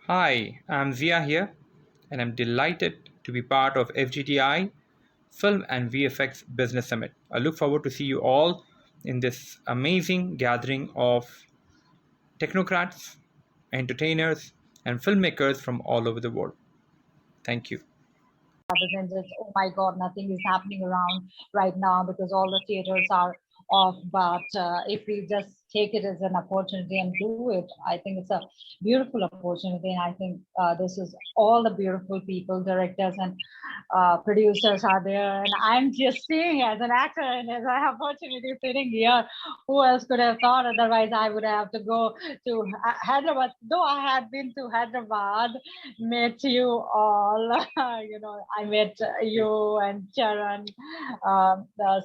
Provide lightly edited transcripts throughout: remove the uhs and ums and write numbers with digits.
Hi, I'm Zia here, and I'm delighted to be part of FGTI Film and VFX Business Summit. I look forward to see you all in this amazing gathering of technocrats, entertainers, and filmmakers from all over the world. Thank you. Rather than just, oh my God, nothing is happening around right now because all the theaters are off. But if we just take it as an opportunity and do it, I think it's a beautiful opportunity. And I think this is all the beautiful people, directors and producers are there. And I'm just seeing as an actor and as an opportunity sitting here, who else could have thought? Otherwise, I would have to go to Hyderabad. Though I had been to Hyderabad, met you all. I met you and Charan.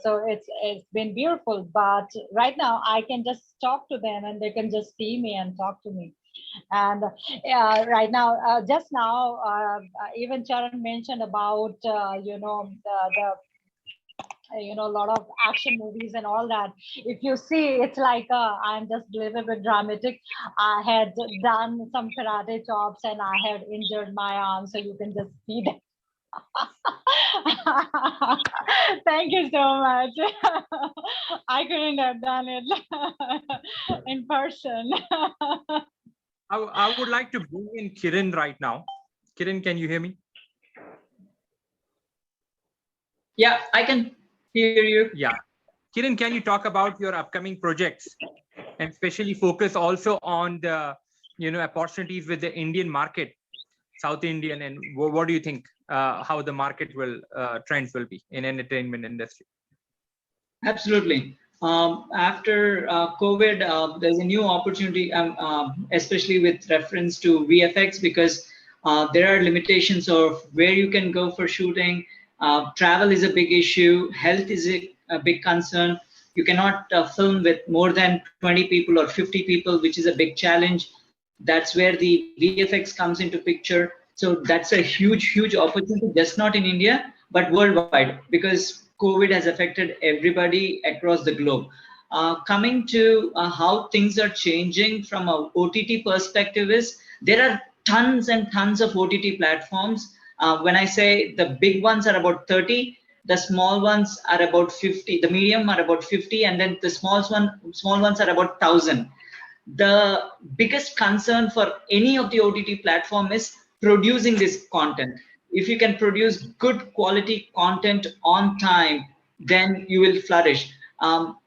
So it's been beautiful. But right now, I can just talk to them, and they can just see me and talk to me. And right now, just now, even Charan mentioned about a lot of action movies and all that. If you see, it's like I'm just a little bit dramatic. I had done some karate chops and I had injured my arm, so you can just see that. Thank you so much. I couldn't have done it in person. I would like to bring in Kiran right now. Kiran, can you hear me? Yeah, I can hear you. Yeah. Kiran, can you talk about your upcoming projects and especially focus also on the opportunities with the Indian market, South Indian, and what do you think how the market will trends will be in entertainment industry? Absolutely. After COVID, there's a new opportunity, especially with reference to VFX, because there are limitations of where you can go for shooting. Travel is a big issue. Health is a big concern. You cannot film with more than 20 people or 50 people, which is a big challenge. That's where the VFX comes into picture. So that's a huge opportunity, just not in India, but worldwide, because COVID has affected everybody across the globe. Coming to how things are changing from a OTT perspective is there are tons and tons of OTT platforms. When I say the big ones are about 30, the small ones are about 50, the medium are about 50, and then the small ones are about 1,000. The biggest concern for any of the OTT platform is producing this content. If you can produce good quality content on time, then you will flourish.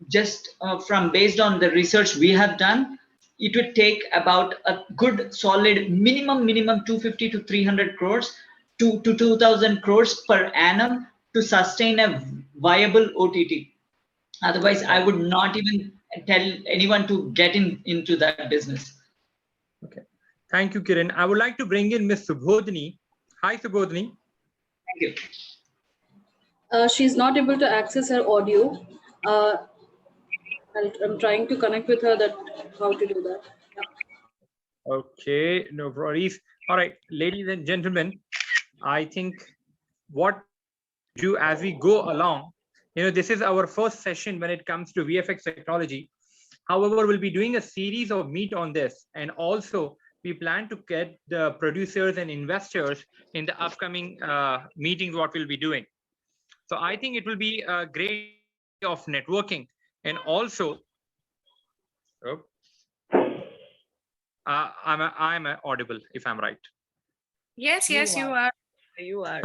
Just from based on the research we have done, it would take about a good solid minimum 250 to 300 crores to 2,000 crores per annum to sustain a viable OTT. Otherwise, I would not even tell anyone to get into that business. Okay. Thank you, Kiran. I would like to bring in Ms. Subodhini. Hi, Subodhini. Thank you. She's not able to access her audio. I'm trying to connect with her that how to do that. Yeah. Okay, no worries. All right, ladies and gentlemen, I think what do as we go along, this is our first session when it comes to VFX technology. However, we'll be doing a series of meet on this, and also we plan to get the producers and investors in the upcoming meetings what we'll be doing. So I think it will be a great of networking, and also I'm audible if I'm right. Yes, you are. You are.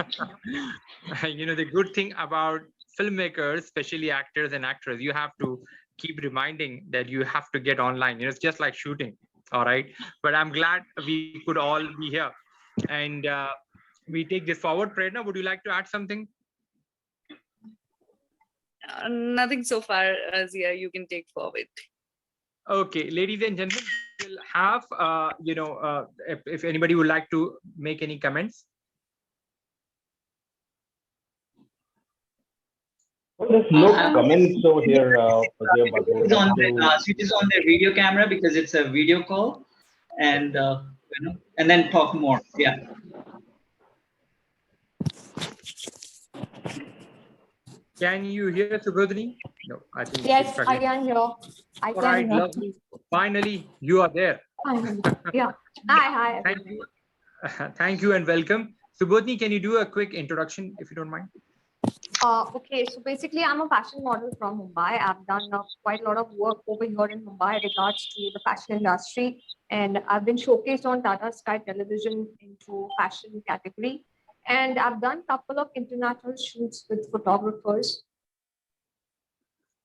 The good thing about filmmakers, especially actors and actors, you have to keep reminding that you have to get online. It's just like shooting. All right. But I'm glad we could all be here. And we take this forward. Prerna, would you like to add something? Nothing so far, Zia. You can take forward. Okay, ladies and gentlemen, we'll have, if anybody would like to make any comments. There's no comments over here. Switches on the video camera because it's a video call, and and then talk more. Yeah. Can you hear Subodhini? No, I think. Yes, I can hear. All right, lovely. Finally, you are there. Yeah. Hi. Thank you. Thank you and welcome. Subodhini, can you do a quick introduction if you don't mind? Okay, so basically, I'm a fashion model from Mumbai. I've done quite a lot of work over here in Mumbai regards to the fashion industry, and I've been showcased on Tata Sky Television into fashion category. And I've done a couple of international shoots with photographers.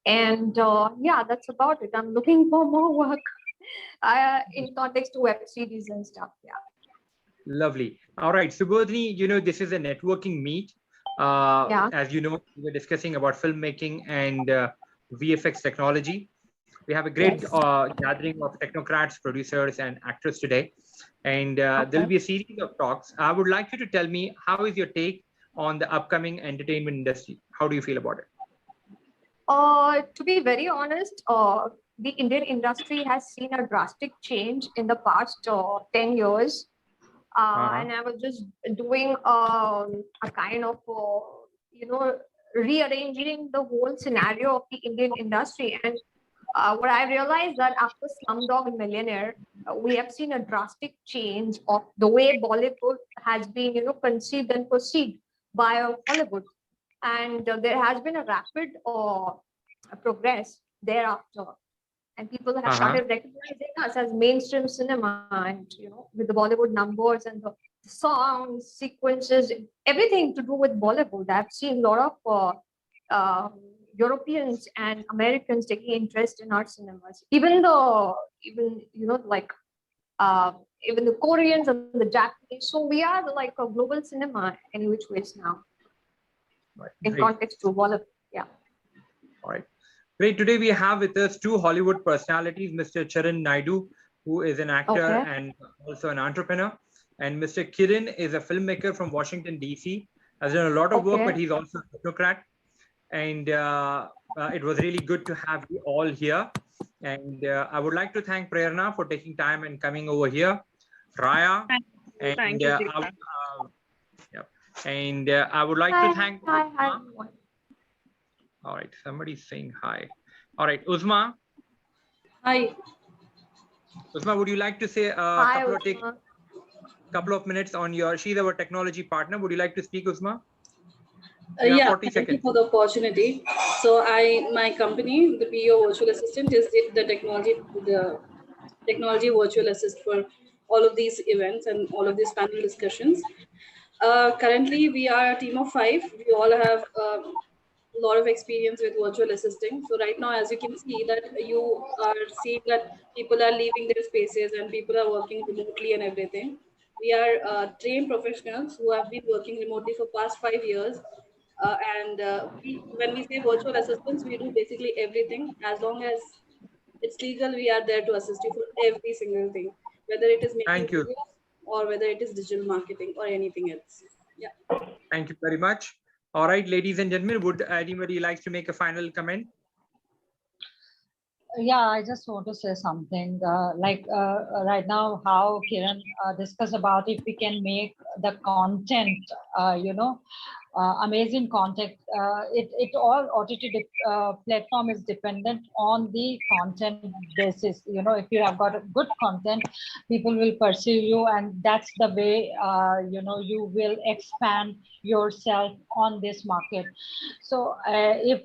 And yeah, that's about it. I'm looking for more work in context to web series and stuff. Yeah. Lovely. All right, Subodhini, this is a networking meet. Yeah. As you know, we were discussing about filmmaking and VFX technology. We have a great Yes. gathering of technocrats, producers, and actors today. And Okay. there'll be a series of talks. I would like you to tell me, how is your take on the upcoming entertainment industry? How do you feel about it? To be very honest, the Indian industry has seen a drastic change in the past 10 years. And I was just doing a kind of, rearranging the whole scenario of the Indian industry. And what I realized that after Slumdog Millionaire, we have seen a drastic change of the way Bollywood has been, conceived and perceived by Hollywood. And there has been a rapid progress thereafter, and people have started recognizing us as mainstream cinema, and with the Bollywood numbers and the songs, sequences, everything to do with Bollywood. I've seen a lot of Europeans and Americans taking interest in our cinemas, even even the Koreans and the Japanese. So we are like a global cinema any which ways now. Right. In Great. context to Bollywood. Yeah. All right. Great. Today we have with us two Hollywood personalities, Mr. Charan Naidu, who is an actor and also an entrepreneur, and Mr. Kiran is a filmmaker from Washington, D.C. Has done a lot of work, but he's also a technocrat. And it was really good to have you all here. And I would like to thank Prerna for taking time and coming over here. Raya. Thank you. And I would like to thank. Hi. All right, somebody's saying hi. All right, Uzma. Hi. Uzma, would you like to say take a couple of minutes on your? She's our technology partner. Would you like to speak, Uzma? Yeah, 40 thank you seconds. for the opportunity. So my company, the PO Virtual Assistant, is the technology virtual assist for all of these events and all of these panel discussions. Currently, we are a team of 5. We all have a lot of experience with virtual assisting. So right now, as you can see, that you are seeing that people are leaving their spaces and people are working remotely and everything. We are trained professionals who have been working remotely for past 5 years. When we say virtual assistants, we do basically everything. As long as it's legal, we are there to assist you for every single thing, whether it is making Thank you. videos or whether it is digital marketing or anything else. Yeah. Thank you very much. All right, ladies and gentlemen, would anybody like to make a final comment? Yeah, I just want to say something. Right now, how Kiran discussed about if we can make the content, amazing content. It all OTT platform is dependent on the content basis. If you have got a good content, people will pursue you, and that's the way you will expand yourself on this market. So if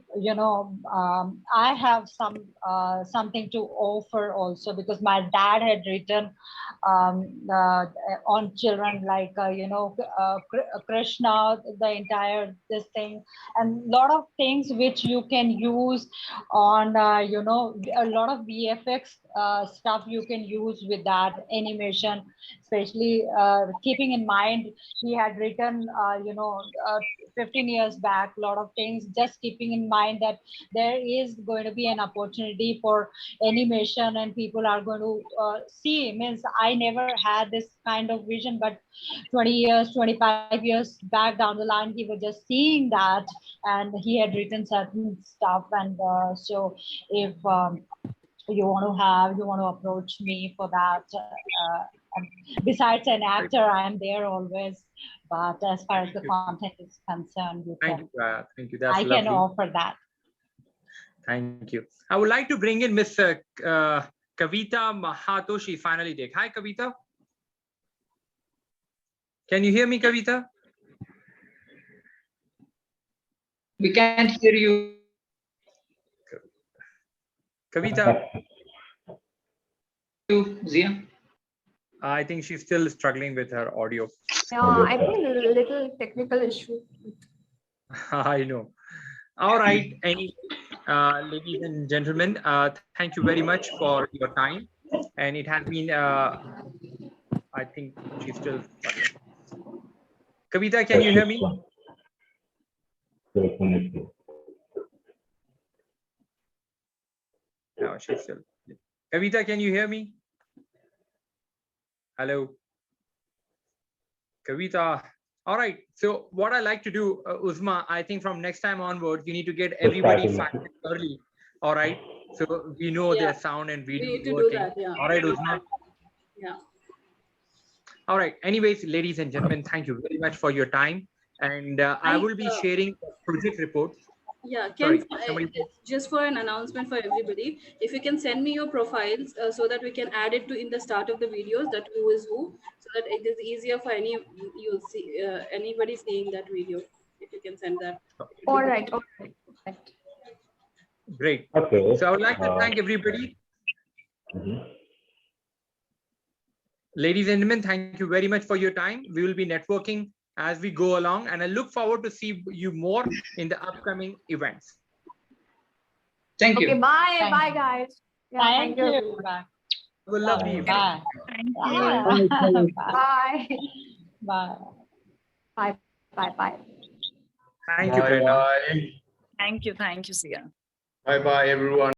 I have something to offer also, because my dad had written on children, like Krishna, the entire this thing, and lot of things which you can use on a lot of VFX stuff you can use with that animation, especially keeping in mind he had written 15 years back a lot of things, just keeping in mind that there is going to be an opportunity for animation and people are going to see. Means I never had this kind of vision, but 20 years 25 years back down the line, he was just seeing that, and he had written certain stuff. And so if you want to approach me for that, and besides an actor, I am there always, but as far as the content is concerned, Thank you. That's I lovely. can offer that. Thank you. I would like to bring in Miss Kavita Mahatoshi finally. Hi, Kavita. Can you hear me, Kavita? We can't hear you. Kavita, Zia. I think she's still struggling with her audio. Yeah, I think a little technical issue. I know. All right. Ladies and gentlemen, thank you very much for your time. And it has been, I think she's still struggling. Kavita, can you hear me? No, she's still. Kavita, can you hear me? Hello. Kavita. All right. So what I like to do, Uzma, I think from next time onward, you need to get everybody started early. All right. So we know Yeah. their sound and We video need to do working. that. Yeah. All right, Uzma. Yeah. All right. Anyways, ladies and gentlemen, thank you very much for your time. And I will be sharing project reports. Yeah, Sorry, Ken, somebody. just for an announcement for everybody, if you can send me your profiles so that we can add it to in the start of the videos, that who is who, so that it is easier for you'll see anybody seeing that video. If you can send that. All right. Great. Okay. So I would like to thank everybody. Ladies and gentlemen, thank you very much for your time. We will be networking as we go along, and I look forward to see you more in the upcoming events. Thank you. Okay, bye. Thank Bye, you. guys. Yeah, Thank you. Have a lovely evening. Bye. Bye. Bye. Bye. Bye. Bye. Bye. Thank you, Prerna. Thank you, Sia. Bye bye, everyone.